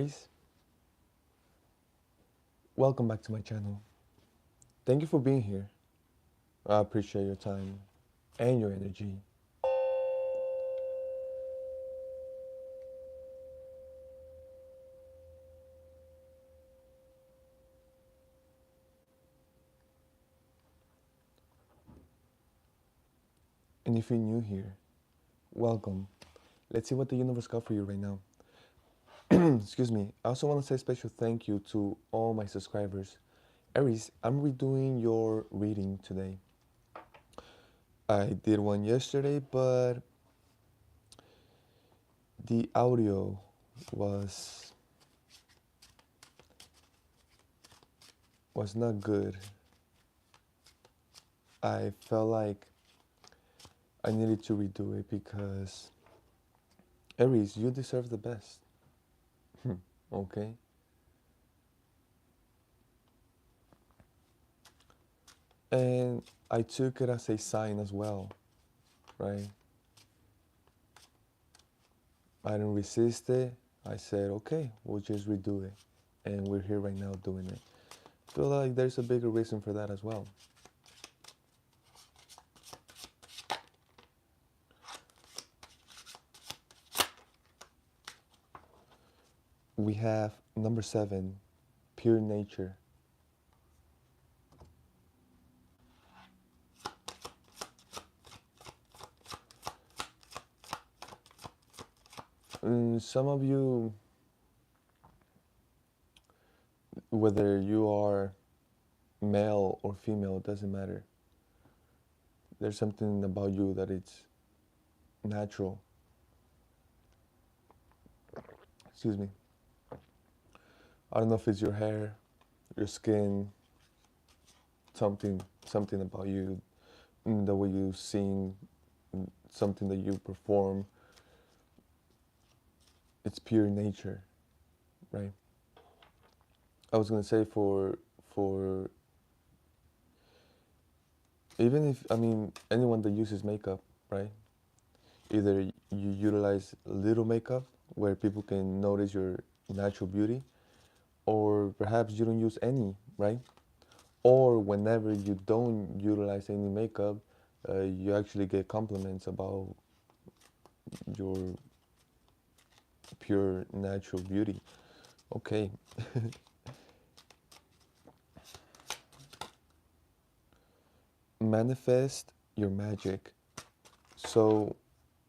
Aries, welcome back to my channel. Thank you for being here. I appreciate your time and your energy. And if you're new here, welcome. Let's see what the universe got for you right now. Excuse me. I also want to say a special thank you to all my subscribers. Aries, I'm redoing your reading today. I did one yesterday, but the audio was not good. I felt like I needed to redo it because Aries, you deserve the best. Okay? And I took it as a sign as well, right? I didn't resist it. I said, okay, we'll just redo it. And we're here right now doing it. I feel like there's a bigger reason for that as well. We have number 7, pure nature. Some of you, whether you are male or female, it doesn't matter. There's something about you that it's natural. Excuse me. I don't know if it's your hair, your skin, something about you, the way you sing, something that you perform. It's pure nature, right? I was gonna say for even if anyone that uses makeup, right? Either you utilize little makeup where people can notice your natural beauty, or perhaps you don't use any, right? Or whenever you don't utilize any makeup, you actually get compliments about your pure natural beauty. Okay. Manifest your magic. So,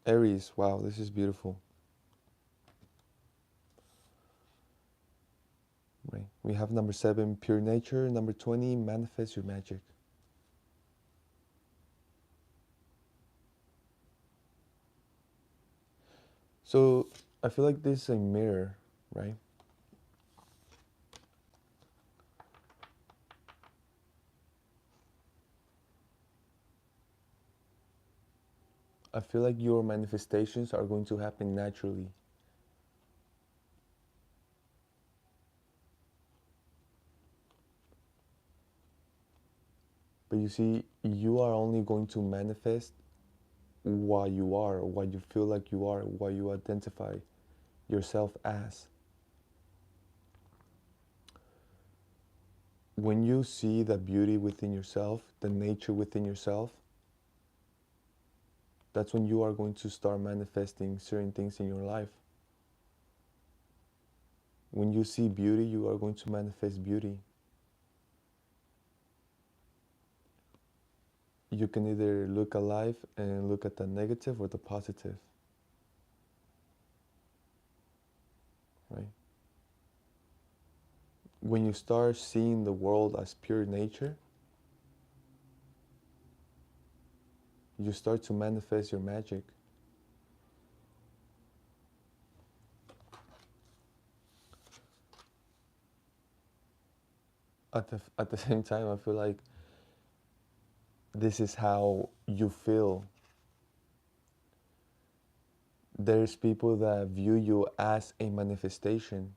Aries, wow, this is beautiful. Right. We have number 7, pure nature. Number 20, manifest your magic. So, I feel like this is a mirror, right? I feel like your manifestations are going to happen naturally. But you see, you are only going to manifest what you are, what you feel like you are, what you identify yourself as. When you see the beauty within yourself, the nature within yourself, that's when you are going to start manifesting certain things in your life. When you see beauty, you are going to manifest beauty. You can either look at life and look at the negative or the positive, right? When you start seeing the world as pure nature, you start to manifest your magic. At the same time, I feel like this is how you feel. There's people that view you as a manifestation,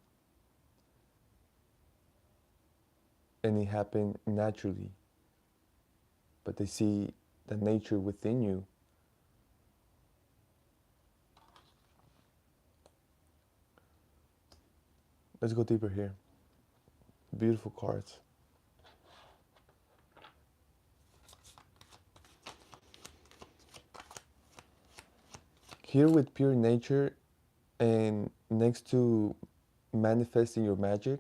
and it happened naturally, but they see the nature within you. Let's go deeper here. Beautiful cards. Here with pure nature, and next to manifesting your magic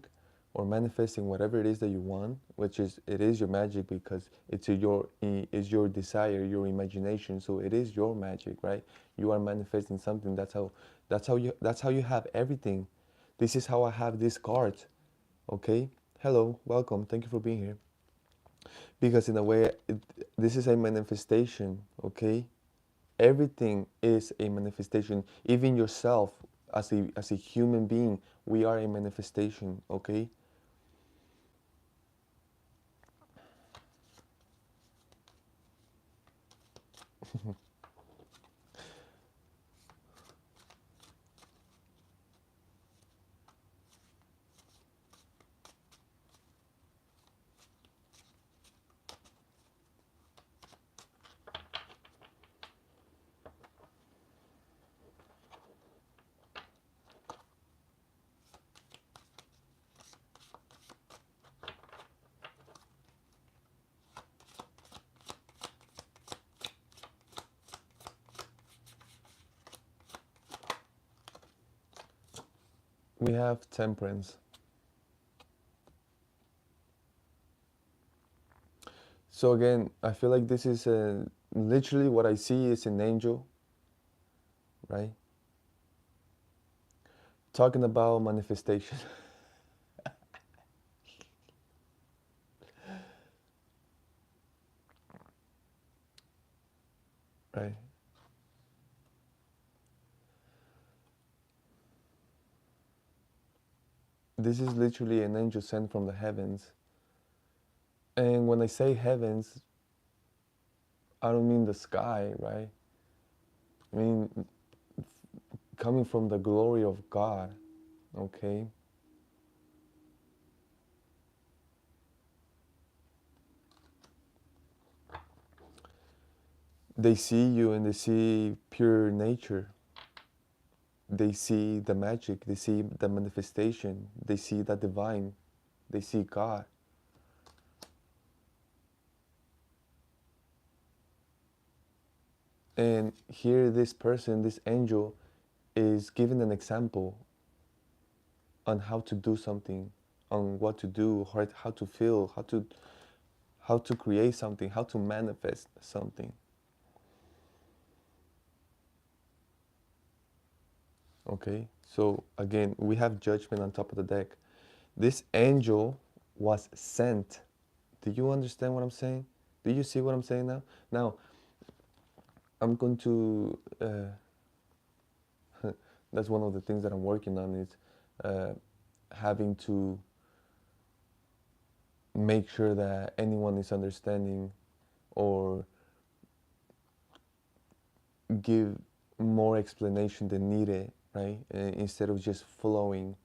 or manifesting whatever it is that you want, which is it is your magic because it's your desire, your imagination, so it is your magic, right? You are manifesting something. That's how you have everything. This is how I have this card. Okay, hello, welcome, thank you for being here. Because in a way, this is a manifestation. Okay, everything is a manifestation. Even yourself, as a human being, we are a manifestation. Okay. We have temperance. So again, I feel like this is literally what I see is an angel, right? Talking about manifestation, right? This is literally an angel sent from the heavens. And when I say heavens, I don't mean the sky, right? I mean coming from the glory of God, okay? They see you and they see pure nature. They see the magic, they see the manifestation, they see the divine, they see God. And here, this person, this angel, is giving an example on how to do something, on what to do, how to feel, how to create something, how to manifest something. Okay, so again, we have judgment on top of the deck. This angel was sent. Do you understand what I'm saying? Do you see what I'm saying now? Now, I'm going to. That's one of the things that I'm working on is uh, having to make sure that anyone is understanding or give more explanation than needed, right? Instead of just flowing,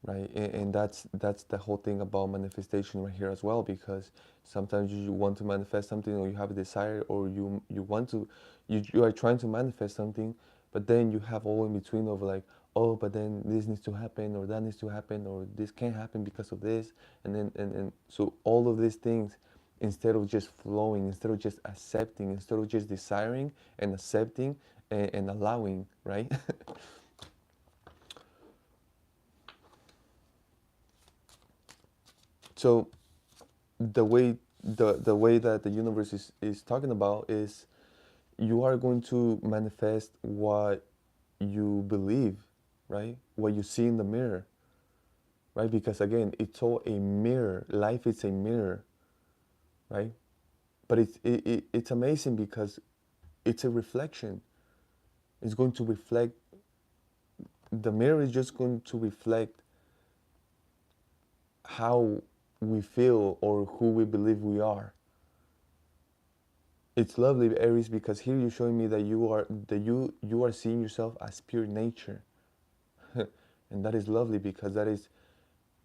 right? And that's the whole thing about manifestation right here as well, because sometimes you want to manifest something, or you have a desire, or you want to you are trying to manifest something, but then you have all in between of like, oh, but then this needs to happen, or that needs to happen, or this can't happen because of this, and then and so all of these things, instead of just flowing, instead of just accepting, instead of just desiring and accepting and allowing, right? So the way that the universe is talking about is you are going to manifest what you believe, right? What you see in the mirror, right? Because again, it's all a mirror. Life is a mirror, right? But it's amazing because it's a reflection. It's going to reflect. The mirror is just going to reflect how we feel or who we believe we are. It's lovely, Aries, because here you're showing me that you are seeing yourself as pure nature. And that is lovely because that is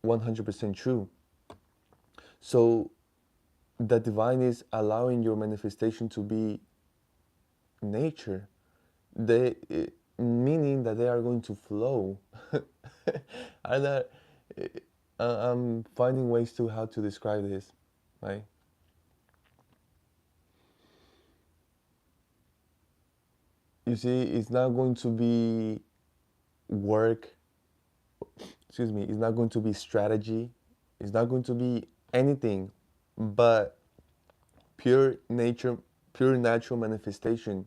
100% true. So the divine is allowing your manifestation to be nature. They meaning that they are going to flow. Are that I'm finding ways to how to describe this, right? You see, it's not going to be work, excuse me, it's not going to be strategy, it's not going to be anything but pure nature, pure natural manifestation.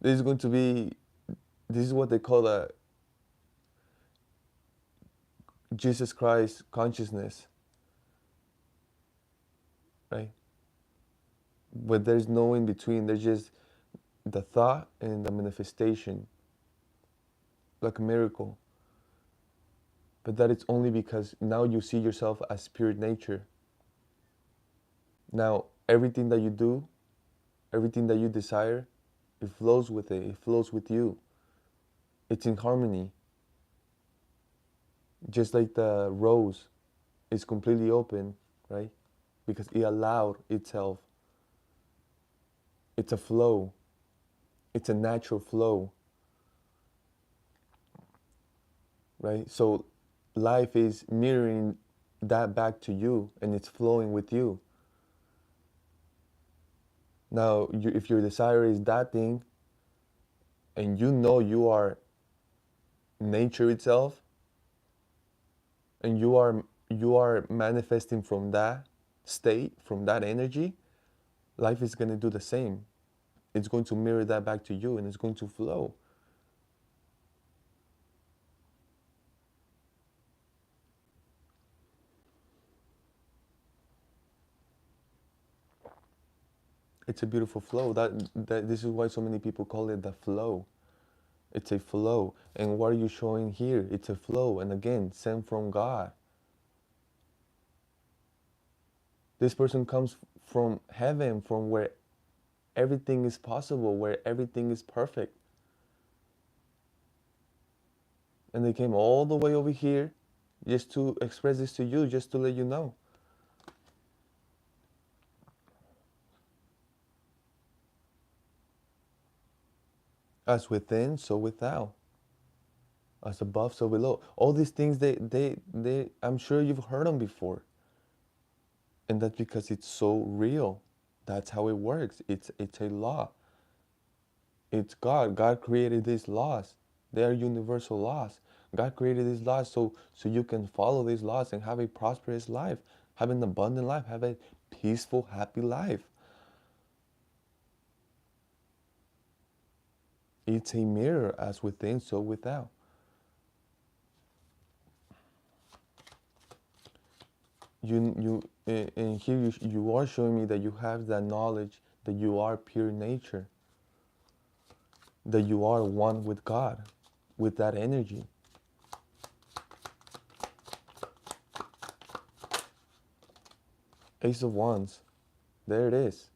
This is going to be, this is what they call a Jesus Christ consciousness, right? But there's no in between, there's just the thought and the manifestation, like a miracle. But that it's only because now you see yourself as pure nature. Now, everything that you do, everything that you desire, it flows with it. It flows with you. It's in harmony. Just like the rose is completely open, right? Because it allowed itself. It's a flow. It's a natural flow, right? So life is mirroring that back to you and it's flowing with you. Now, if your desire is that thing and you know you are nature itself, and you are manifesting from that state, from that energy, life is going to do the same. It's going to mirror that back to you and it's going to flow. It's a beautiful flow. That this is why so many people call it the flow. It's a flow. And what are you showing here? It's a flow, and again, sent from God. This person comes from heaven, from where everything is possible, where everything is perfect. And they came all the way over here just to express this to you, just to let you know. As within, so without. As above, so below. All these things, they I'm sure you've heard them before. And that's because it's so real. That's how it works. It's a law. It's God. God created these laws. They are universal laws. God created these laws so you can follow these laws and have a prosperous life, have an abundant life, have a peaceful, happy life. It's a mirror, as within, so without. And here you are showing me that you have that knowledge that you are pure nature, that you are one with God, with that energy. Ace of Wands, there it is.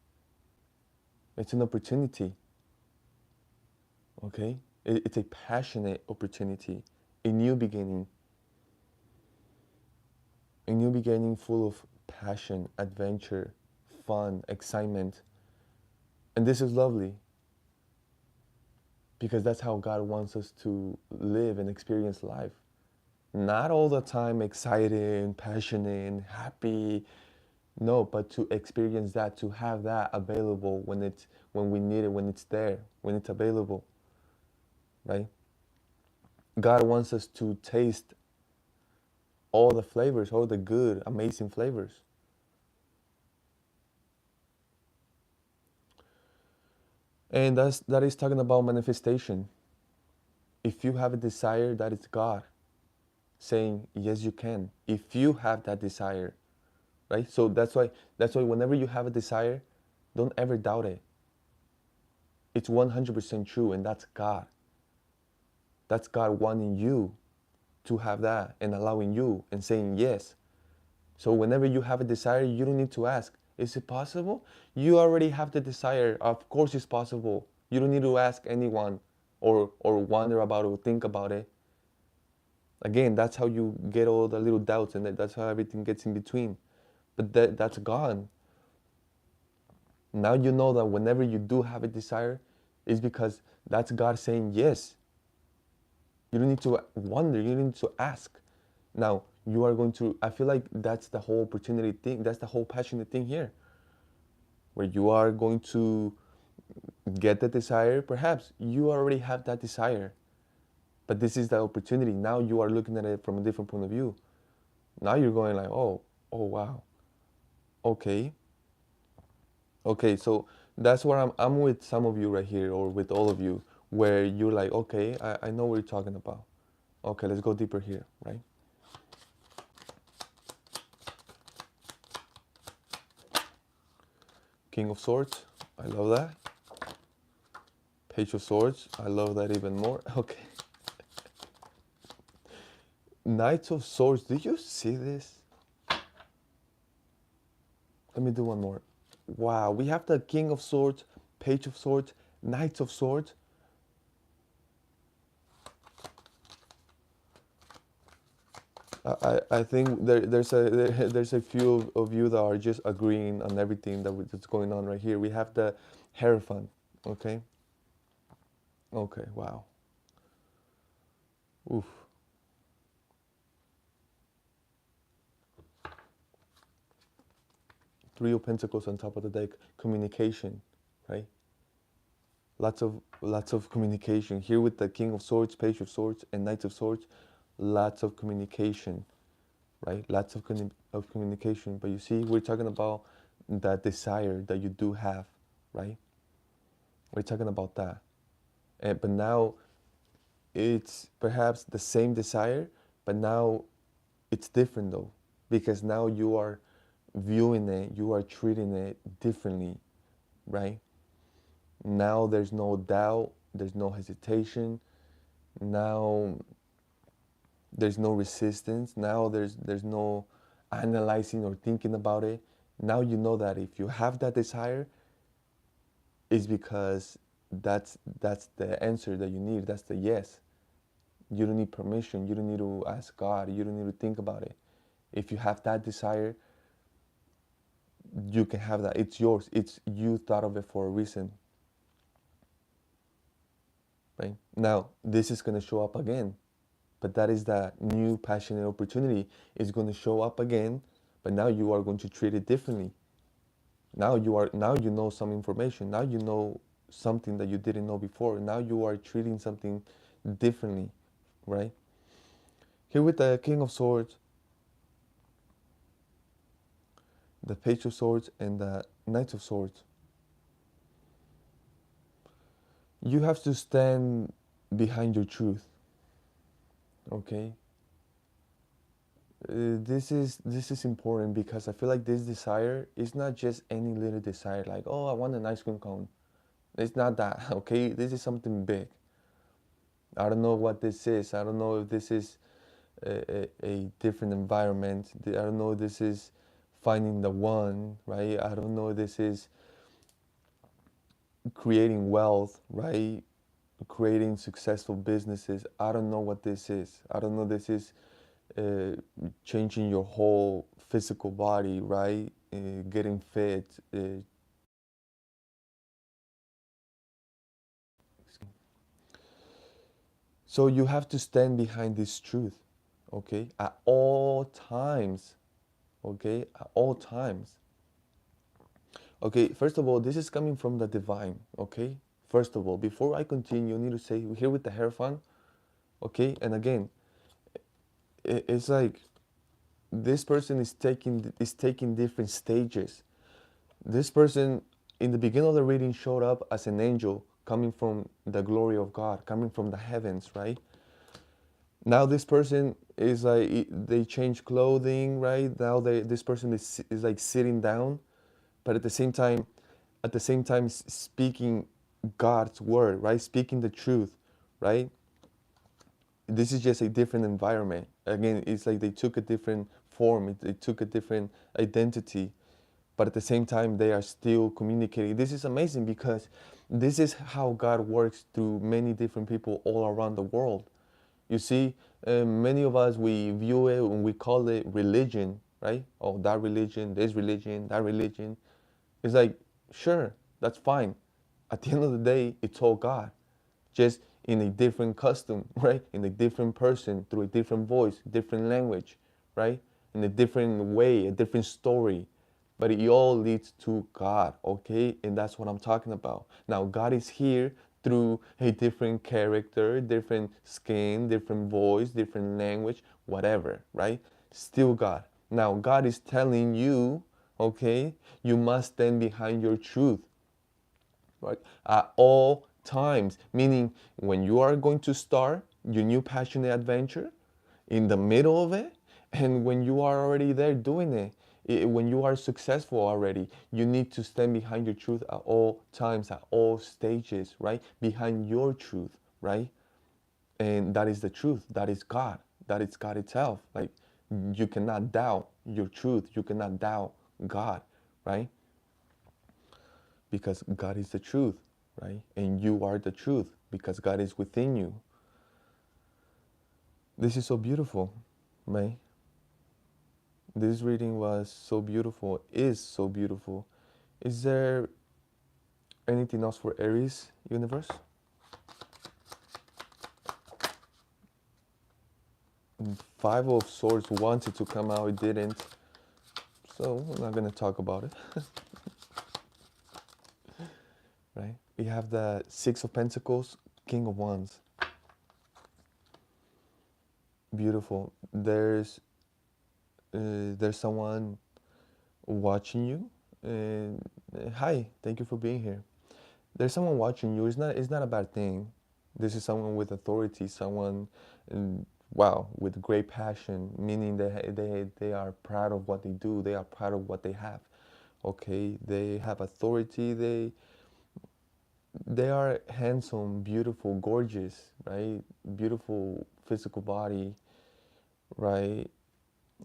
It's an opportunity, okay? It's a passionate opportunity, a new beginning, a new beginning full of passion, adventure, fun, excitement. And this is lovely because that's how God wants us to live and experience life. Not all the time excited, passionate, happy. No, but to experience that, to have that available when we need it, when it's there, when it's available, right? God wants us to taste all the flavors, all the good, amazing flavors. And that is talking about manifestation. If you have a desire, that is God saying, yes, you can. If you have that desire, right? So that's why whenever you have a desire, don't ever doubt it. It's 100% true, and that's God. That's God wanting you to have that and allowing you and saying yes. So whenever you have a desire, you don't need to ask, is it possible? You already have the desire. Of course it's possible. You don't need to ask anyone or wonder about it or think about it. Again, that's how you get all the little doubts, and that's how everything gets in between. But that's gone. Now you know that whenever you do have a desire, it's because that's God saying yes. You don't need to wonder. You don't need to ask. Now you are going to. I feel like that's the whole opportunity thing. That's the whole passionate thing here, where you are going to get the desire. Perhaps you already have that desire, but this is the opportunity. Now you are looking at it from a different point of view. Now you're going like, oh wow, okay, okay. So that's where I'm with some of you right here, or with all of you, where you're like, okay, I know what you're talking about. Okay, let's go deeper here, right? King of Swords, I love that. Page of Swords, I love that even more. Okay. Knights of Swords, do you see this? Let me do one more. Wow, we have the King of Swords, Page of Swords, Knights of Swords. I think there's a few of you that are just agreeing on everything that's going on right here. We have the Hierophant, okay? Okay, wow. Oof. Three of Pentacles on top of the deck, communication, right? Lots of communication. Here with the King of Swords, Page of Swords, and Knights of Swords, lots of communication, right? Lots of communication. But you see, we're talking about that desire that you do have, right? We're talking about that. But now it's perhaps the same desire, but now it's different though, because now you are viewing it, you are treating it differently, right? Now there's no doubt, there's no hesitation. Now there's no resistance. Now there's no analyzing or thinking about it. Now you know that if you have that desire, it's because that's the answer that you need. That's the yes. You don't need permission. You don't need to ask God. You don't need to think about it. If you have that desire, you can have that. It's yours. It's you thought of it for a reason, right? Now, this is going to show up again, but that is the new passionate opportunity. It's going to show up again, but now you are going to treat it differently. Now you know some information. Now you know something that you didn't know before. Now you are treating something differently, right? Here with the King of Swords, the Page of Swords, and the Knight of Swords, you have to stand behind your truth. Okay. This is important because I feel like this desire is not just any little desire, like, oh, I want an ice cream cone. It's not that. Okay, this is something big. I don't know what this is. I don't know if this is a different environment. I don't know if this is finding the one, right? I don't know if this is creating wealth, right? Creating successful businesses. I don't know what this is. I don't know this is uh, changing your whole physical body, right? Getting fit. So you have to stand behind this truth, okay? At all times, okay? At all times. Okay, first of all, this is coming from the divine, okay? First of all, before I continue, I need to say, here with the Hierophant, okay? And again, it's like this person is taking different stages. This person in the beginning of the reading showed up as an angel coming from the glory of God, coming from the heavens, right? Now this person is like they change clothing, right? Now this person is like sitting down, but at the same time speaking God's word, right? Speaking the truth, right? This is just a different environment. Again, it's like they took a different form, they took a different identity, but at the same time they are still communicating. This is amazing because this is how God works through many different people all around the world. You see, many of us, we view it and we call it religion, right? Oh, that religion, this religion, that religion. It's like, sure, that's fine. At the end of the day, it's all God. Just in a different costume, right? In a different person, through a different voice, different language, right? In a different way, a different story. But it all leads to God, okay? And that's what I'm talking about. Now, God is here through a different character, different skin, different voice, different language, whatever, right? Still God. Now, God is telling you, okay, you must stand behind your truth, right? At all times, meaning when you are going to start your new passionate adventure, in the middle of it, and when you are already there doing it, when you are successful already, you need to stand behind your truth at all times, at all stages, right? Behind your truth, right? And that is the truth. That is God. That is God itself. Like, you cannot doubt your truth. You cannot doubt God, right? Because God is the truth, right? And you are the truth because God is within you. This is so beautiful, right? This reading was so beautiful, is so beautiful. Is there anything else for Aries universe? Five of Swords wanted to come out, it didn't. So we're not gonna talk about it, right? We have the Six of Pentacles, King of Wands. Beautiful. There's someone watching you, and hi, thank you for being here. There's someone watching you. It's not a bad thing. This is someone with authority, someone, wow, with great passion, meaning they are proud of what they do. They are proud of what they have. Okay, they have authority. They are handsome, beautiful, gorgeous, right? Beautiful physical body, right?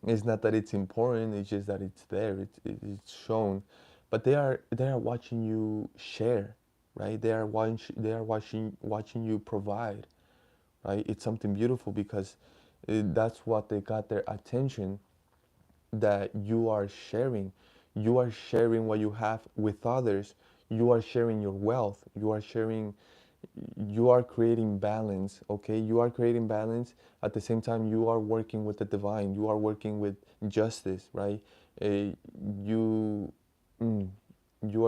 It's not that it's important. It's just that it's there. It's shown, but they are watching you share, right? They are watching you provide, right? It's something beautiful because that's what they got their attention, that you are sharing. You are sharing what you have with others. You are sharing your wealth. You are creating balance, okay? You are creating balance. At the same time, you are working with the divine. You are working with justice, right? You mm, you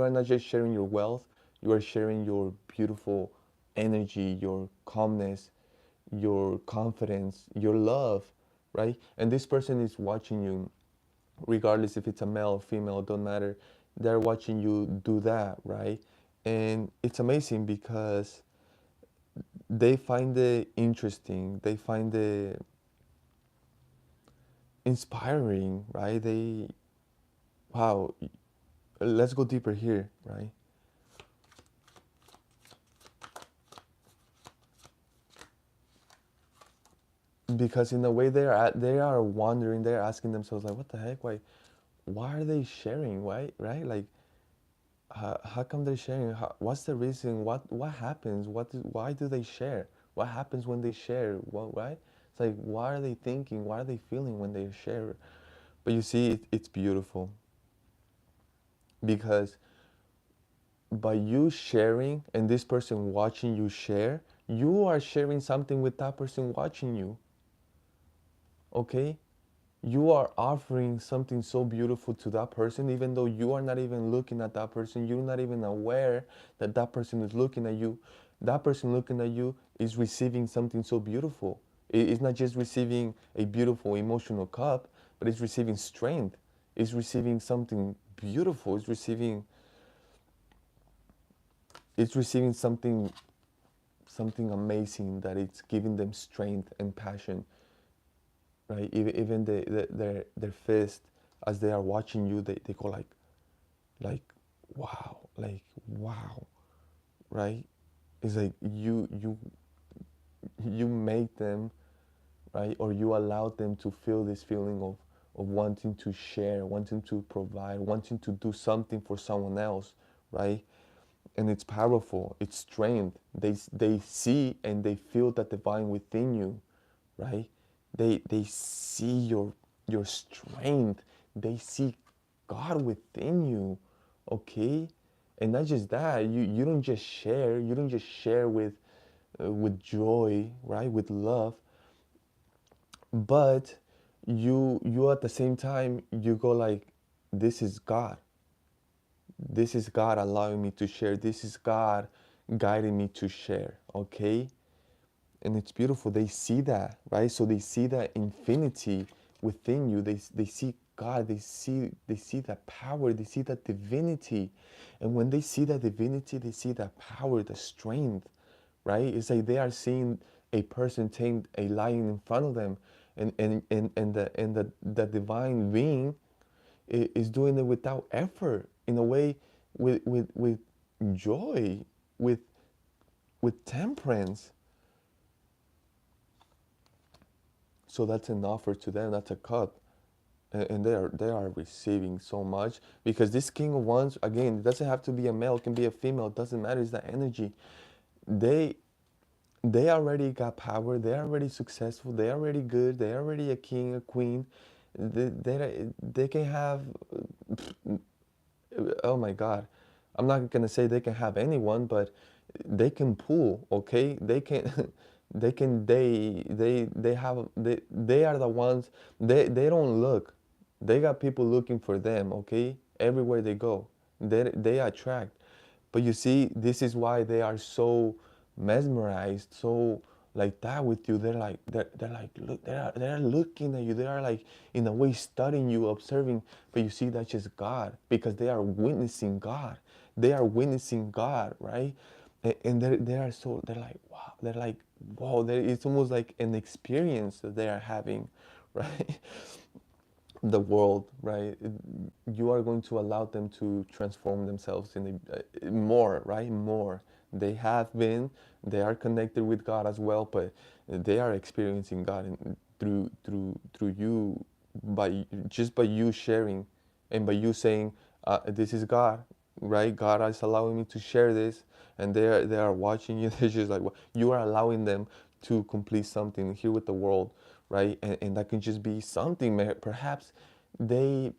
are not just sharing your wealth, you are sharing your beautiful energy, your calmness, your confidence, your love, right? And this person is watching you, regardless if it's a male or female, don't matter. They're watching you do that, right? And it's amazing because they find it interesting, they find it inspiring, right? Wow, let's go deeper here, right? Because in a way they are wondering, they're asking themselves like, what the heck, why are they sharing, right? Like, how come they're sharing? What's the reason? What happens? Why do they share? What happens when they share? What, right? It's like, what are they thinking? What are they feeling when they share? But you see, it's beautiful because by you sharing and this person watching you share, you are sharing something with that person watching you. Okay? You are offering something so beautiful to that person, even though you are not even looking at that person. You're not even aware that that person is looking at you. That person looking at you is receiving something so beautiful. It's not just receiving a beautiful emotional cup, but it's receiving strength. It's receiving something beautiful. It's receiving something amazing, that it's giving them strength and passion, right? Even their fist, as they are watching you, they go like wow, like wow, right? It's like you make them, right, or you allow them to feel this feeling of wanting to share, wanting to provide, wanting to do something for someone else, right? And it's powerful, it's strength. They see and they feel that divine within you, right? They see your strength. They see God within you, okay? And not just that, you don't just share. You don't just share with joy, right? With love, but you at the same time you go like, this is God. This is God allowing me to share. This is God guiding me to share. Okay? And it's beautiful. They see that, right? So they see that infinity within you. They see God. They see that power. They see that divinity. And when they see that divinity, they see that power, the strength, right? It's like they are seeing a person take a lion in front of them, and the divine being is doing it without effort, in a way, with joy, with with temperance. So that's an offer to them. That's a cup, and they are receiving so much, because this King of Wands, again, it doesn't have to be a male. It can be a female. It doesn't matter. It's that energy. They they already got power. They're already successful. They're already good. They're already a king, a queen. They can have, oh my God, I'm not gonna say they can have anyone, but they can pull. Okay, they can, they have, they are the ones. They don't look. They got people looking for them. Okay, everywhere they go, they attract. But you see, this is why they are so mesmerized, so like that with you. They're like, look, they're looking at you. They are like, in a way, studying you, observing. But you see, that's just God, because they are witnessing God. They are witnessing God, right? And they are so, they're like, wow. They're like, wow. It's almost like an experience that they are having, right? The world, right? You are going to allow them to transform themselves in more, right? More. They have been, they are connected with God as well, but they are experiencing God through you, by just by you sharing, and by you saying, "This is God, right? God is allowing me to share this," and they are watching you. They're just like, well, you are allowing them to complete something here with the world, right? And that can just be something. Perhaps they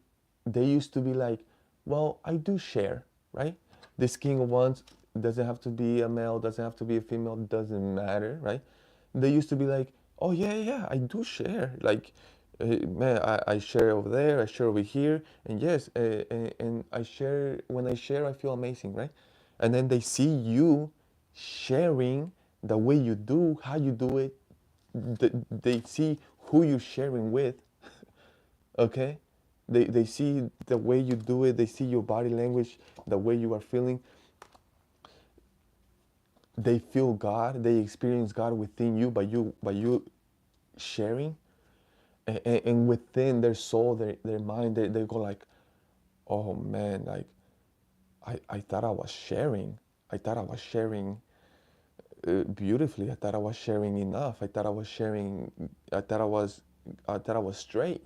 they used to be like, well, I do share, right? This King of Wands doesn't have to be a male, doesn't have to be a female, doesn't matter, right? They used to be like, oh yeah, yeah, I do share. Like, man, I share over there, I share over here, and yes, and I share. When I share, I feel amazing, right? And then they see you sharing the way you do, how you do it. They see who you're sharing with, okay? They see the way you do it. They see your body language, the way you are feeling. They feel God. They experience God within you by you sharing, and within their soul, their mind, they go like, oh man, like I thought I was sharing. I thought I was sharing beautifully. I thought I was sharing enough. I thought I was sharing. I thought I was. I thought I was straight.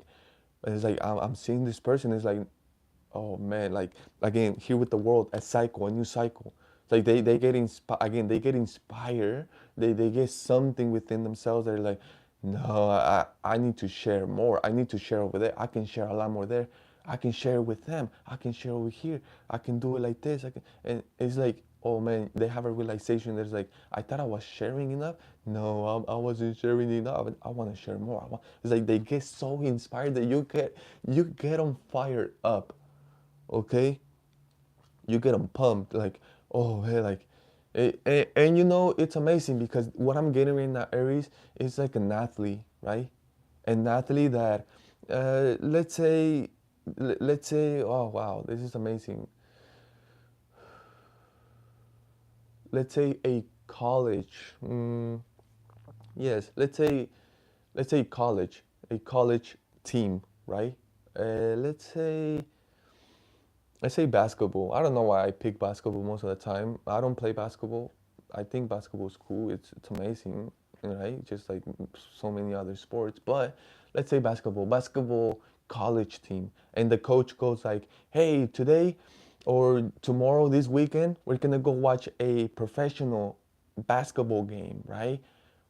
And it's like, I'm seeing this person. It's like, oh man, like, again, here with the world, a cycle, a new cycle. It's like they get again, they get inspired. They get something within themselves. They're like, no, I need to share more. I need to share over there. I can share a lot more there. I can share with them. I can share over here. I can do it like this. And it's like, oh man, they have a realization. There's like, I thought I was sharing enough. No, I wasn't sharing enough. I want to share more. It's like they get so inspired that you get them fired up. Okay, you get them pumped, like, oh hey, like, and you know, it's amazing, because what I'm getting in that Aries is like an athlete, right? An athlete that, let's say, let's say, oh wow, this is amazing. Let's say a college, yes, let's say college, a college team, right? Let's say basketball. I don't know why I pick basketball most of the time. I don't play basketball. I think basketball is cool. It's amazing, right? Just like so many other sports. But let's say basketball college team, and the coach goes like, "Hey, today or tomorrow, this weekend, we're gonna go watch a professional basketball game, right?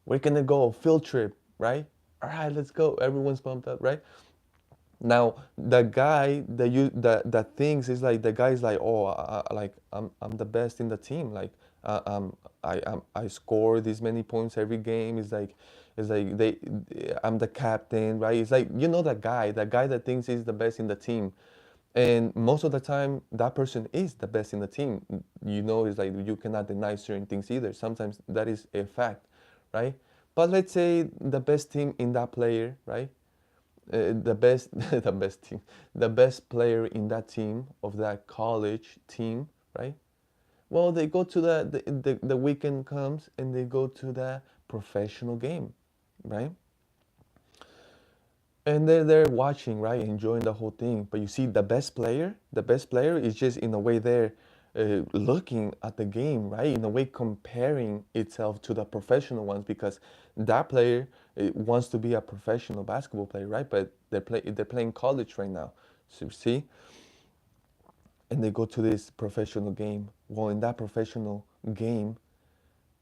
We're gonna go field trip, right? All right, let's go." Everyone's pumped up, right? Now the guy that thinks is like, the guy's like, oh, like I'm the best in the team. Like, I score these many points every game. It's like I'm the captain, right? It's like that guy that thinks he's the best in the team, and most of the time that person is the best in the team. It's like you cannot deny certain things either. Sometimes that is a fact, right? But let's say the best team in that player, right? The best the best team, the best player in that team of that college team, right? Well, they go to the weekend comes and they go to the professional game, right? And they're there watching, right, enjoying the whole thing. But you see, the best player is just in a way there, looking at the game, right, in a way comparing itself to the professional ones because that player wants to be a professional basketball player, right? But they're playing college right now, so you see, and they go to this professional game. Well, in that professional game,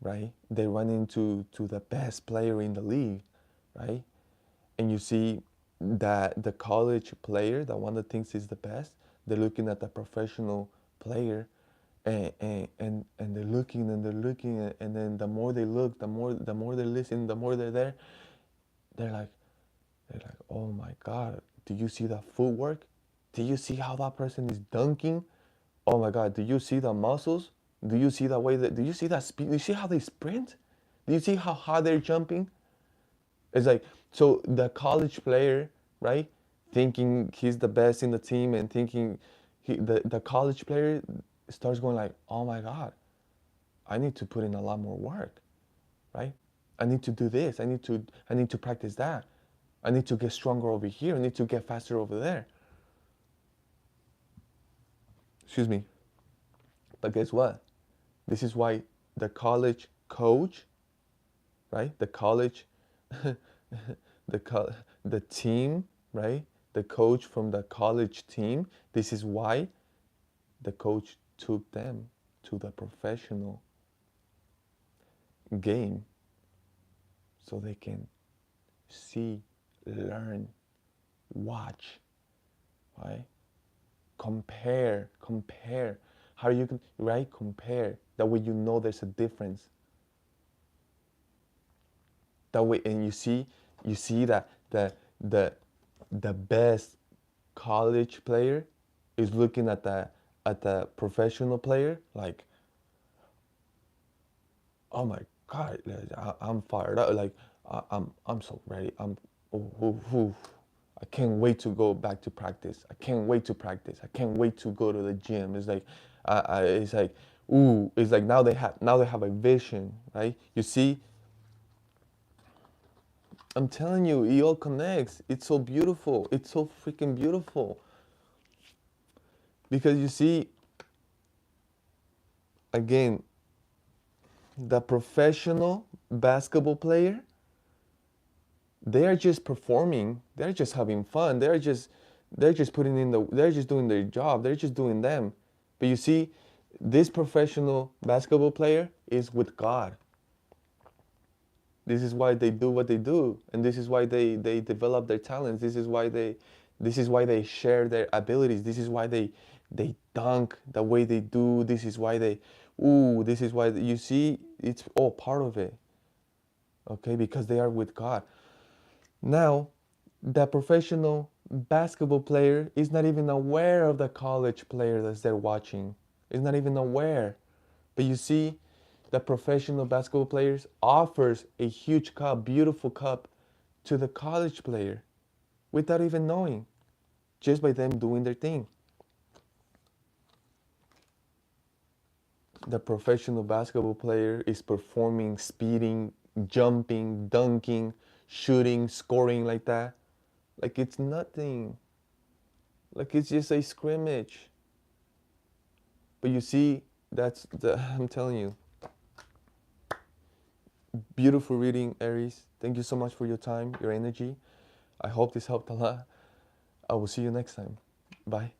right, they run into the best player in the league, right? And you see that the college player, the one that thinks is the best, they're looking at the professional player, and they're looking and they're looking, and then the more they look, the more they listen, the more they're there. They're like they're like, oh my God, do you see the footwork? Do you see how that person is dunking? Oh my God, do you see the muscles? Do you see the way that? Do you see that speed? Do you see how they sprint? Do you see how high they're jumping? It's like, so the college player, right, thinking he's the best in the team and thinking the college player starts going like, oh my God, I need to put in a lot more work, right? I need to do this. I need to practice that. I need to get stronger over here. I need to get faster over there. Excuse me. But guess what? This is why the college coach, right? The college the the team, right? The coach from the college team. This is why the coach took them to the professional game so they can see, learn, watch, right? Compare. How you can, right? Compare. That way there's a difference. That way, and you see that the best college player is looking at the professional player like, oh my God, like, I'm fired up. Like I'm so ready. Oh, oh, oh. I can't wait to go back to practice. I can't wait to practice. I can't wait to go to the gym. It's like, it's like, ooh, it's like now they have a vision, right? You see, I'm telling you, it all connects. It's so beautiful. It's so freaking beautiful because you see, again, the professional basketball player, they are just performing. They're just having fun. They're just they're just doing their job. They're just doing them. But you see, this professional basketball player is with God. This is why they do what they do, and this is why they develop their talents. This is why they share their abilities. This is why they dunk the way they do. This is why this is why you see it's all part of it. Okay, because they are with God. Now, the professional basketball player is not even aware of the college player that they're watching. Is not even aware. But you see, the professional basketball players offers a huge cup, beautiful cup, to the college player without even knowing, just by them doing their thing. The professional basketball player is performing, speeding, jumping, dunking, shooting, scoring like that. Like it's nothing. Like it's just a scrimmage. But you see, I'm telling you, beautiful reading, Aries. Thank you so much for your time, your energy. I hope this helped a lot. I will see you next time. Bye.